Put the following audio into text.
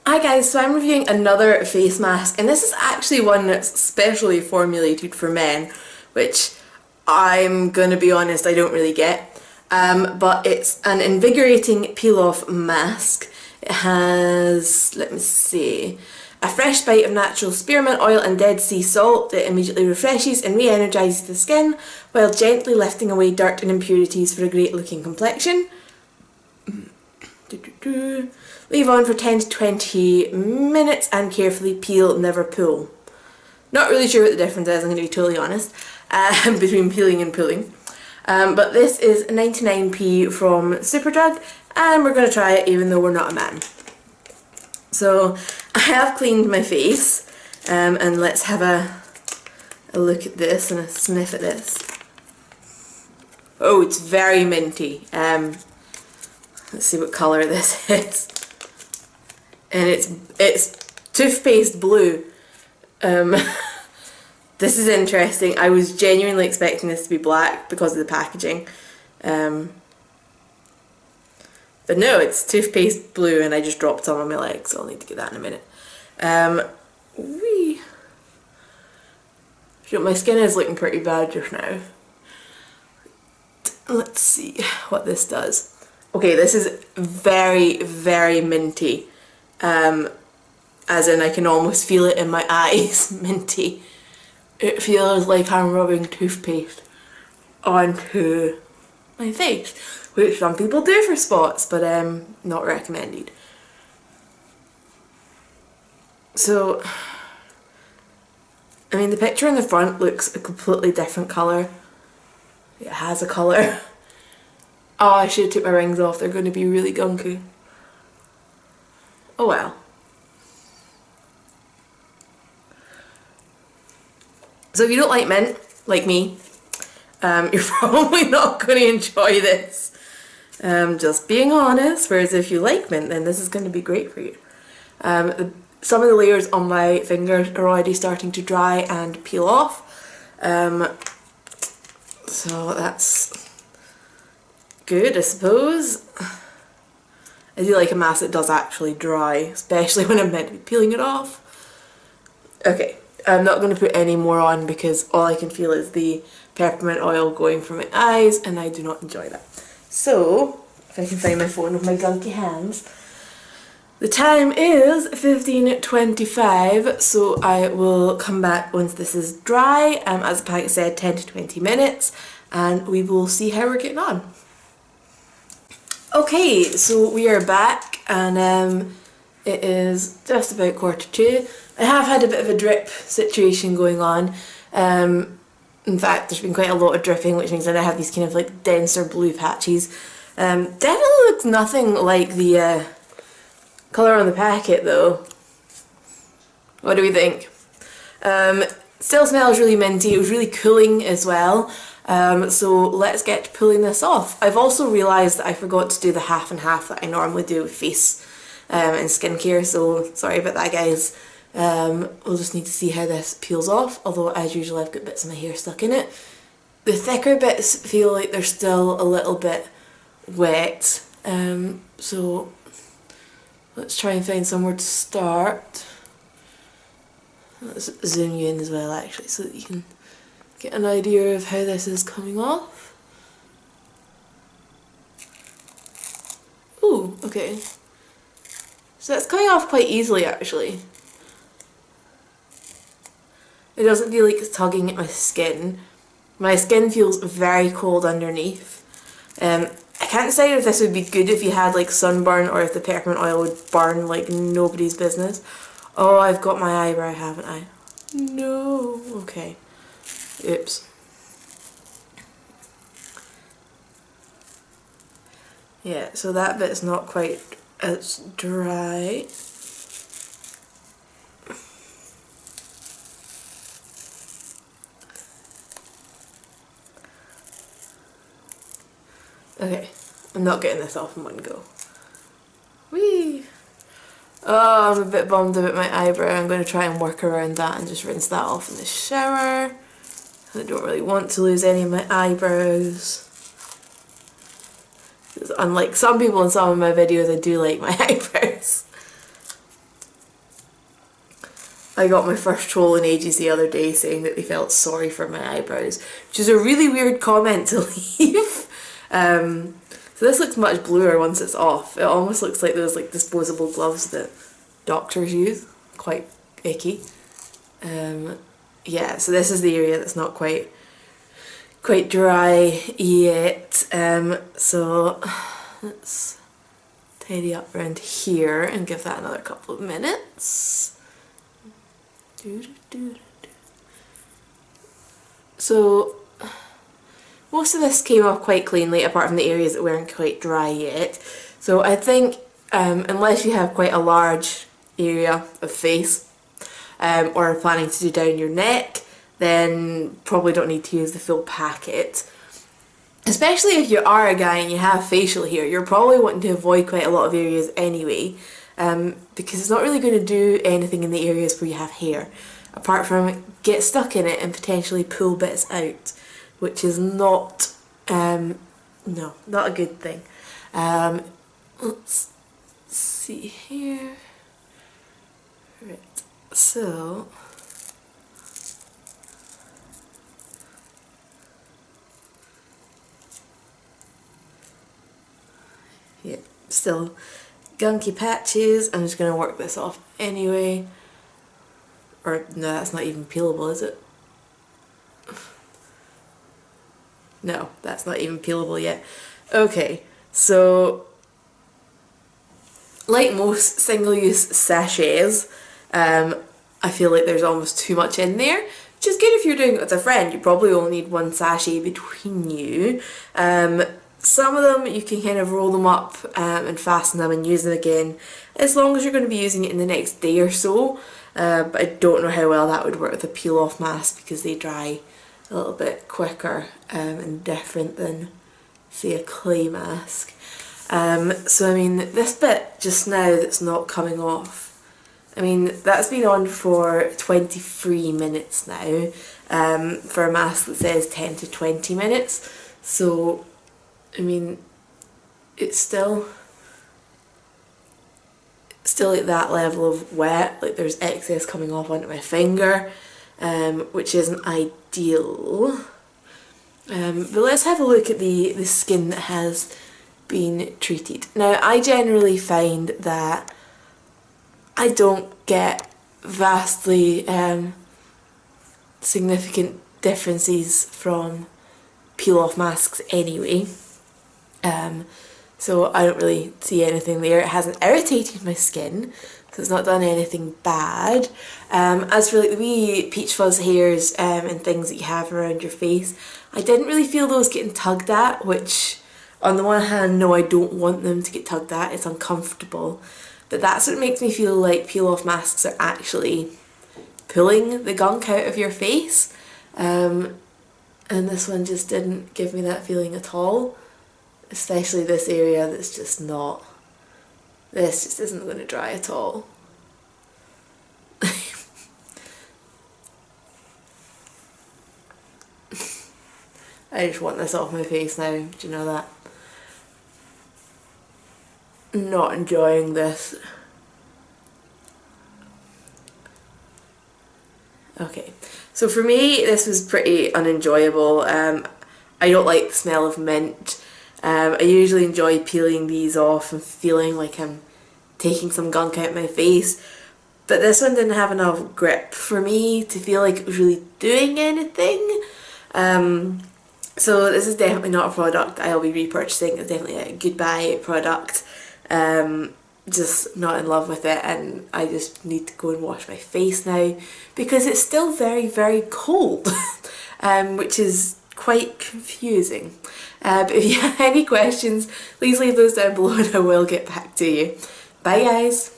Hi guys, so I'm reviewing another face mask, and this is actually one that's specially formulated for men, which I'm gonna be honest, I don't really get. But it's an invigorating peel-off mask. It has, let me see, a fresh bite of natural spearmint oil and Dead Sea salt that immediately refreshes and re-energises the skin while gently lifting away dirt and impurities for a great looking complexion. Leave on for 10 to 20 minutes and carefully peel, never pull. Not really sure what the difference is, I'm going to be totally honest, between peeling and pulling. But this is 99p from Superdrug, and we're going to try it even though we're not a man. So I have cleaned my face, and let's have a look at this and a sniff at this. Oh, it's very minty. Let's see what colour this is. And it's toothpaste blue. This is interesting. I was genuinely expecting this to be black because of the packaging. But no, it's toothpaste blue, and I just dropped some on my leg, so I'll need to get that in a minute. My skin is looking pretty bad just now. Let's see what this does. Okay, this is very, very minty. As in I can almost feel it in my eyes, minty. It feels like I'm rubbing toothpaste onto my face, which some people do for spots, but not recommended. So, I mean, the picture in the front looks a completely different colour. It has a colour. Oh, I should have took my rings off, they're going to be really gunky. Oh well. So if you don't like mint, like me, you're probably not going to enjoy this. Just being honest, whereas if you like mint, then this is going to be great for you. Some of the layers on my fingers are already starting to dry and peel off. So that's good, I suppose. I do like a mask that does actually dry, especially when I'm meant to be peeling it off. Okay, I'm not going to put any more on because all I can feel is the peppermint oil going from my eyes, and I do not enjoy that. So, if I can find my phone with my gunky hands. The time is 15:25, so I will come back once this is dry, as the packet said, 10 to 20 minutes, and we will see how we're getting on. Okay, so we are back, and it is just about 1:45. I have had a bit of a drip situation going on. In fact, there's been quite a lot of dripping, which means that I have these kind of like denser blue patches. Definitely looks nothing like the colour on the packet though. What do we think? Still smells really minty. It was really cooling as well. So let's get pulling this off. I've also realised that I forgot to do the half and half that I normally do with face and skincare, so sorry about that guys. We'll just need to see how this peels off, although as usual I've got bits of my hair stuck in it. The thicker bits feel like they're still a little bit wet, so let's try and find somewhere to start. Let's zoom you in as well actually so that you can get an idea of how this is coming off. Ooh, okay. So it's coming off quite easily actually. It doesn't feel like it's tugging at my skin. My skin feels very cold underneath. I can't decide if this would be good if you had like sunburn or if the peppermint oil would burn like nobody's business. Oh, I've got my eyebrow, haven't I? No. Okay. Oops. Yeah, so that bit's not quite as dry. Okay, I'm not getting this off in one go. Whee! Oh, I'm a bit bummed about my eyebrow. I'm going to try and work around that and just rinse that off in the shower. I don't really want to lose any of my eyebrows. Unlike some people in some of my videos, I do like my eyebrows. I got my first troll in ages the other day saying that they felt sorry for my eyebrows, which is a really weird comment to leave. So this looks much bluer once it's off. It almost looks like those like disposable gloves that doctors use. Quite icky. Yeah, so this is the area that's not quite dry yet. So let's tidy up around here and give that another couple of minutes. So most of this came off quite cleanly, apart from the areas that weren't quite dry yet. So I think unless you have quite a large area of face or are planning to do down your neck, then probably don't need to use the full packet. Especially if you are a guy and you have facial hair, you're probably wanting to avoid quite a lot of areas anyway, because it's not really going to do anything in the areas where you have hair, apart from get stuck in it and potentially pull bits out, which is not, no, not a good thing. Let's see here. Right, so yeah, still gunky patches. I'm just going to work this off anyway. Or no, that's not even peelable, is it? No, that's not even peelable yet. Okay, so like most single-use sachets, I feel like there's almost too much in there, which is good if you're doing it with a friend. You probably only need one sachet between you. Some of them you can kind of roll them up and fasten them and use them again, as long as you're going to be using it in the next day or so. But I don't know how well that would work with a peel-off mask because they dry a little bit quicker and different than, say, a clay mask. So I mean, this bit just now that's not coming off, I mean, that's been on for 23 minutes now, for a mask that says 10 to 20 minutes. So, I mean, it's still at that level of wet, like there's excess coming off onto my finger, which isn't ideal. But let's have a look at the skin that has been treated. Now, I generally find that I don't get vastly significant differences from peel-off masks anyway. So I don't really see anything there. It hasn't irritated my skin, so it's not done anything bad. As for like the wee peach fuzz hairs and things that you have around your face, I didn't really feel those getting tugged at, which on the one hand, no, I don't want them to get tugged at, it's uncomfortable. But that's what makes me feel like peel-off masks are actually pulling the gunk out of your face. And this one just didn't give me that feeling at all. Especially this area that's just not, this just isn't going to dry at all. I just want this off my face now, do you know that? Not enjoying this. Okay, so for me this was pretty unenjoyable. I don't like the smell of mint. I usually enjoy peeling these off and feeling like I'm taking some gunk out of my face, but this one didn't have enough grip for me to feel like it was really doing anything. So this is definitely not a product I'll be repurchasing. It's definitely a goodbye product. Just not in love with it, and I just need to go and wash my face now because it's still very, very cold, which is quite confusing. But if you have any questions, please leave those down below and I will get back to you. Bye guys!